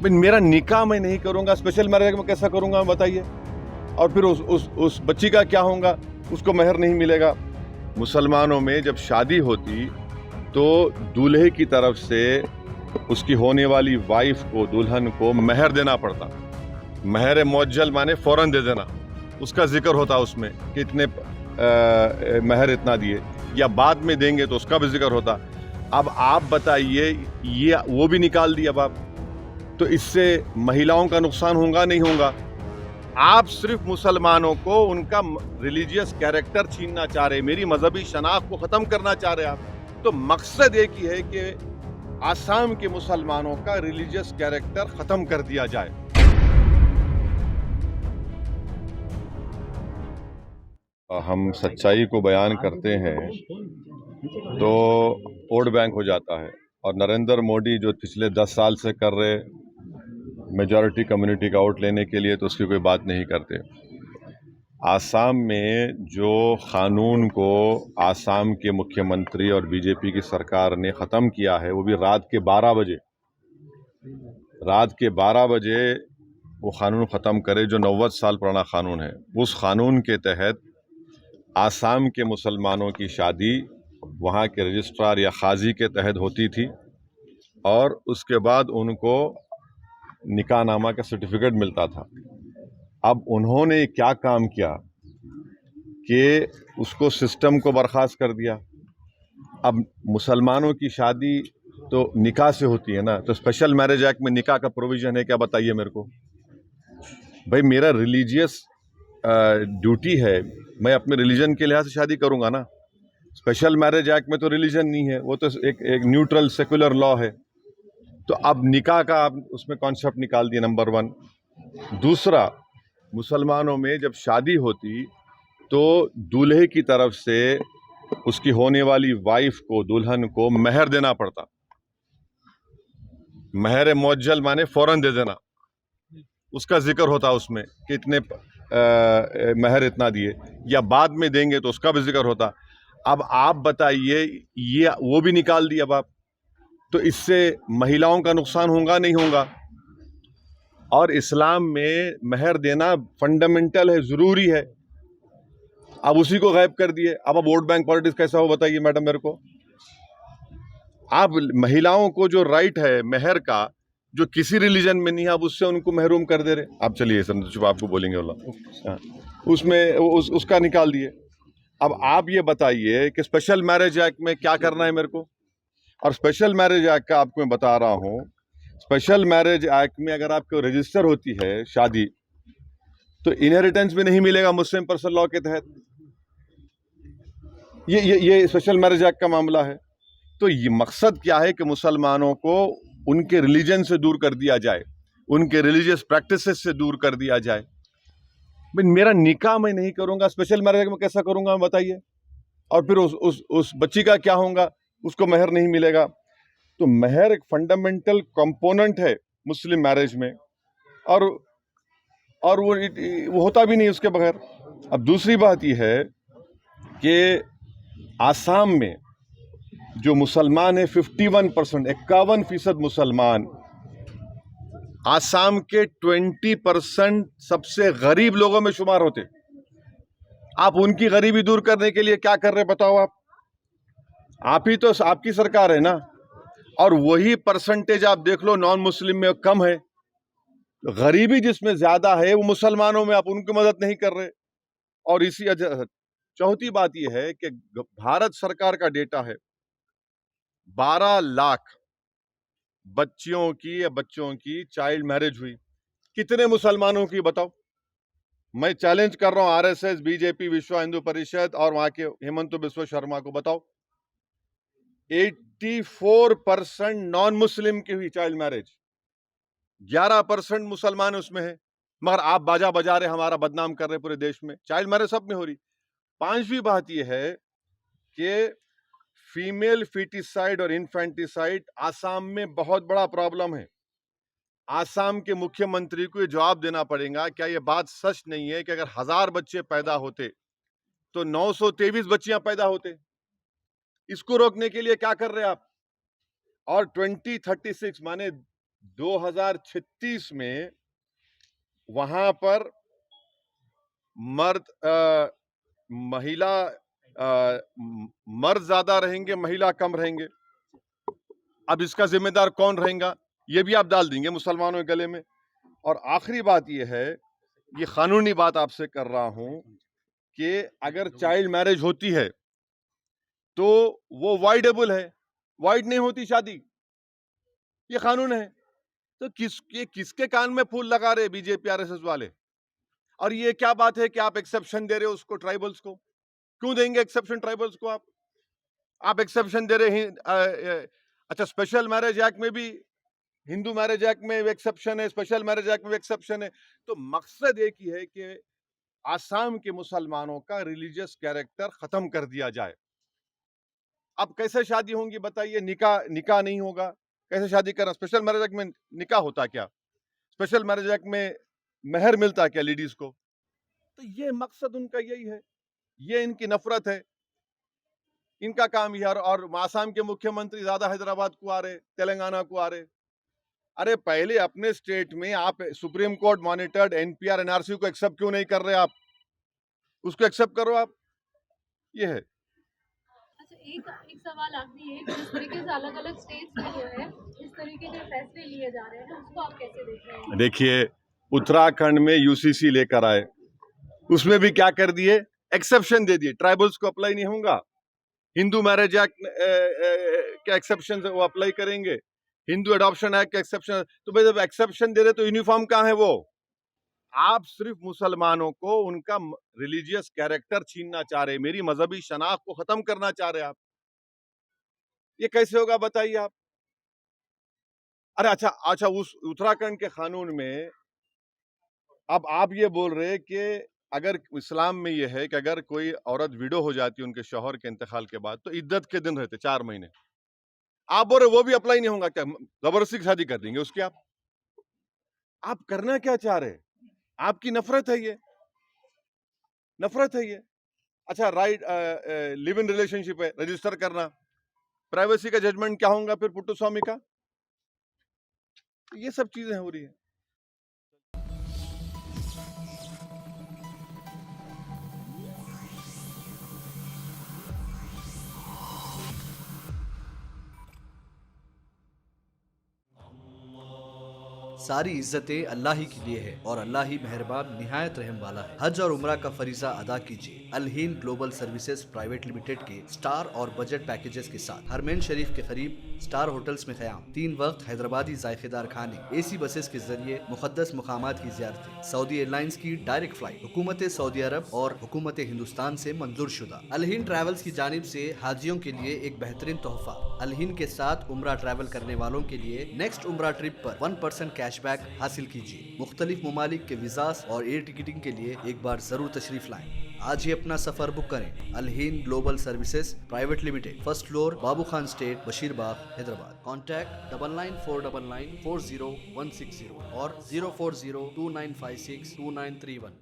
भाई मेरा निकाह मैं नहीं करूंगा, स्पेशल मैरिज में कैसा करूंगा बताइए। और फिर उस बच्ची का क्या होगा, उसको मेहर नहीं मिलेगा। मुसलमानों में जब शादी होती तो दूल्हे की तरफ से उसकी होने वाली वाइफ को, दुल्हन को मेहर देना पड़ता। मेहर मुअज्जल माने फौरन दे देना, उसका जिक्र होता उसमें कि इतने मेहर इतना दिए, या बाद में देंगे तो उसका भी जिक्र होता। अब आप बताइए, ये वो भी निकाल दिया अब आप, तो इससे महिलाओं का नुकसान होगा नहीं होगा? आप सिर्फ मुसलमानों को उनका रिलीजियस कैरेक्टर छीनना चाह रहे, मेरी मजहबी शनाख्त को खत्म करना चाह रहे आप। तो मकसद एक ही है कि आसाम के मुसलमानों का रिलीजियस कैरेक्टर खत्म कर दिया जाए। हम सच्चाई को बयान करते हैं तो वोट बैंक हो जाता है, और नरेंद्र मोदी जो पिछले 10 साल से कर रहे मेजॉरिटी कम्युनिटी का वोट लेने के लिए, तो उसकी कोई बात नहीं करते। आसाम में जो कानून को आसाम के मुख्यमंत्री और बीजेपी की सरकार ने ख़त्म किया है, वो भी रात के 12 बजे वो कानून ख़त्म करे, जो 90 साल पुराना कानून है। उस कानून के तहत आसाम के मुसलमानों की शादी वहाँ के रजिस्ट्रार या काजी के तहत होती थी, और उसके बाद उनको निकाहनामा का सर्टिफिकेट मिलता था। अब उन्होंने क्या काम किया कि उसको सिस्टम को बर्खास्त कर दिया। अब मुसलमानों की शादी तो निकाह से होती है ना, तो स्पेशल मैरिज एक्ट में निकाह का प्रोविजन है क्या बताइए मेरे को। भाई मेरा रिलीजियस ड्यूटी है, मैं अपने रिलीजन के लिहाज से शादी करूंगा ना। स्पेशल मैरिज एक्ट में तो रिलीजन नहीं है, वो तो एक न्यूट्रल सेकुलर लॉ है। तो अब निकाह का आप उसमें कॉन्सेप्ट निकाल दिए, नंबर 1। दूसरा, मुसलमानों में जब शादी होती तो दूल्हे की तरफ से उसकी होने वाली वाइफ को, दुल्हन को मेहर देना पड़ता। मेहर मुअज्जल माने फौरन दे देना, उसका जिक्र होता उसमें कि इतने मेहर इतना दिए, या बाद में देंगे तो उसका भी जिक्र होता। अब आप बताइए, ये वो भी निकाल दिया अब आप, तो इससे महिलाओं का नुकसान होगा नहीं होगा? और इस्लाम में मेहर देना फंडामेंटल है, जरूरी है। अब उसी को गायब कर दिए। अब वोट बैंक पॉलिटिक्स कैसा हो बताइए मैडम मेरे को। आप महिलाओं को जो राइट है मेहर का, जो किसी रिलीजन में नहीं है, आप उससे उनको महरूम कर दे रहे। आप चलिए चुप, आपको बोलेंगे वाला उसमें उसका निकाल दिए। अब आप ये बताइए कि स्पेशल मैरिज एक्ट में क्या करना है मेरे को। और स्पेशल मैरिज एक्ट का आपको मैं बता रहा हूं, स्पेशल मैरिज एक्ट में अगर आपको रजिस्टर होती है शादी, तो इनहेरिटेंस भी नहीं मिलेगा मुस्लिम पर्सनल लॉ के तहत। ये स्पेशल मैरिज एक्ट का मामला है। तो ये मकसद क्या है कि मुसलमानों को उनके रिलीजन से दूर कर दिया जाए, उनके रिलीजियस प्रैक्टिसेस से दूर कर दिया जाए। भाई मेरा निकाह मैं नहीं करूंगा, स्पेशल मैरिज में कैसा करूंगा बताइए। और फिर उस बच्ची का क्या होगा, उसको मेहर नहीं मिलेगा। तो मेहर एक फंडामेंटल कंपोनेंट है मुस्लिम मैरिज में, और वो होता भी नहीं उसके बगैर। अब दूसरी बात यह है कि आसाम में जो मुसलमान है 51%, 51% मुसलमान आसाम के 20% सबसे गरीब लोगों में शुमार होते। आप उनकी गरीबी दूर करने के लिए क्या कर रहे बताओ। आप ही तो, आपकी सरकार है ना। और वही परसेंटेज आप देख लो नॉन मुस्लिम में कम है। गरीबी जिसमें ज्यादा है वो मुसलमानों में, आप उनकी मदद नहीं कर रहे। और इसी चौथी बात यह है कि भारत सरकार का डेटा है, 12 लाख बच्चियों की या बच्चों की चाइल्ड मैरिज हुई। कितने मुसलमानों की बताओ। मैं चैलेंज कर रहा हूं आरएसएस, बीजेपी, विश्व हिंदू परिषद और वहां के हेमंत बिस्वा शर्मा को, बताओ 84% नॉन मुस्लिम की हुई चाइल्ड मैरिज, 11% मुसलमान उसमें है। मगर आप बाजा बजा रहे, हमारा बदनाम कर रहे पूरे देश में। चाइल्ड मैरिज सब में हो रही। पांचवी बात यह है कि फीमेल फीटिसाइड और इन्फेंटिसाइड आसाम में बहुत बड़ा प्रॉब्लम है। आसाम के मुख्यमंत्री को ये जवाब देना पड़ेगा, क्या यह बात सच नहीं है कि अगर 1000 बच्चे पैदा होते तो 923 बच्चियां पैदा होते। इसको रोकने के लिए क्या कर रहे हैं आप। और 2036 माने 2036 में वहां पर महिला मर्द ज्यादा रहेंगे, महिला कम रहेंगे। अब इसका जिम्मेदार कौन रहेगा, ये भी आप डाल देंगे मुसलमानों के गले में। और आखिरी बात ये है, ये कानूनी बात आपसे कर रहा हूं कि अगर चाइल्ड मैरिज होती है तो वो वाइडेबल है, वाइड नहीं होती शादी, ये कानून है। तो किसके कान में फूल लगा रहे बीजेपी आरएसएस वाले? और ये क्या बात है कि आप एक्सेप्शन दे रहे हो उसको, ट्राइबल्स को? क्यों देंगे एक्सेप्शन ट्राइबल्स को? आप एक्सेप्शन दे रहे हैं। अच्छा, स्पेशल मैरिज एक्ट में भी, हिंदू मैरिज एक्ट में एक्सेप्शन है, स्पेशल मैरिज एक्ट में एक्सेप्शन है। तो मकसद एक ही है कि आसाम के मुसलमानों का रिलीजियस कैरेक्टर खत्म कर दिया जाए। अब कैसे शादी होंगी बताइए? निकाह नहीं होगा, कैसे शादी करना? स्पेशल मैरिज एक्ट में निकाह होता क्या? स्पेशल मैरिज एक्ट में मेहर मिलता क्या लेडीज को? तो ये मकसद उनका यही है, ये इनकी नफरत है, इनका काम यह। और आसाम के मुख्यमंत्री ज्यादा हैदराबाद को आ रहे, तेलंगाना को आ रहे। अरे पहले अपने स्टेट में आप supreme court monitored NPR NRC को एक्सेप्ट क्यों नहीं कर रहे? आप उसको एक्सेप्ट करो आप। ये है। अच्छा, एक सवाल आखिरी है, जिस तरीके से अलग अलग स्टेट्स में जो है इस तरीके के फैसले लिए जा रहे हैं, उसको आप कैसे देख रहे हैं? देखिए, उत्तराखंड में यूसीसी लेकर आए, उसमें भी क्या कर दिए? एक्सेप्शन दे दिए, ट्राइबल्स को अप्लाई नहीं होगा। हिंदू मैरिज एक्ट के एक्सेप्शन वो अप्लाई करेंगे, हिंदू एडॉप्शन एक्ट के एक्सेप्शन। तो भाई जब एक्सेप्शन दे रहे तो यूनिफॉर्म कहाँ है वो? आप सिर्फ मुसलमानों को उनका रिलीजियस कैरेक्टर छीनना चाह रहे, मेरी मजहबी शनाख्त को खत्म करना चाह रहे आप। ये कैसे होगा बताइए आप? अरे अच्छा, उस उत्तराखंड के कानून में अब आप ये बोल रहे कि अगर इस्लाम में ये है कि अगर कोई औरत विडो हो जाती है उनके शौहर के इंतकाल के बाद, तो इद्दत के दिन रहते 4 महीने। आप बोल रहे वो भी अप्लाई नहीं होगा क्या? जबरदस्ती शादी कर देंगे उसकी आप करना क्या चाह रहे? आपकी नफरत है ये, नफरत है ये। अच्छा, राइट, लिव इन रिलेशनशिप है, रजिस्टर करना, प्राइवेसी का जजमेंट क्या होगा फिर पुट्टू स्वामी का? ये सब चीजें हो रही है। सारी इज्जतें अल्लाह ही के लिए है और अल्लाह ही मेहरबान निहायत रहम वाला है। हज और उम्रा का फरीजा अदा कीजिए Al Hind global services private limited के स्टार और बजट पैकेजेस के साथ। हरमैन शरीफ के करीब स्टार होटल्स में क़याम, 3 वक्त हैदराबादी जायकेदार खाने, एसी बसेस के जरिए मुकद्दस मुकामात की ज़ियारतें, सऊदी एयरलाइंस की डायरेक्ट फ्लाइट, हुकूमत सऊदी अरब और हुकूमत हिंदुस्तान से मंजूर शुदा। अल हिंद ट्रैवल्स की जानिब से हाजियों के लिए एक बेहतरीन तोहफा। अल हिंद के साथ उम्रा ट्रैवल करने वालों के लिए नेक्स्ट उम्रा ट्रिप पर 1% कैशबैक हासिल कीजिए। मुख्तलिफ ममालिक के वीज़ास और एयर टिकटिंग के लिए एक बार जरूर तशरीफ लाएं। आज ही अपना सफर बुक करें। Al Hind global services private limited, first floor, Babu Khan estate, Basheerbagh, Hyderabad. Contact 9949994016 और 040295629331।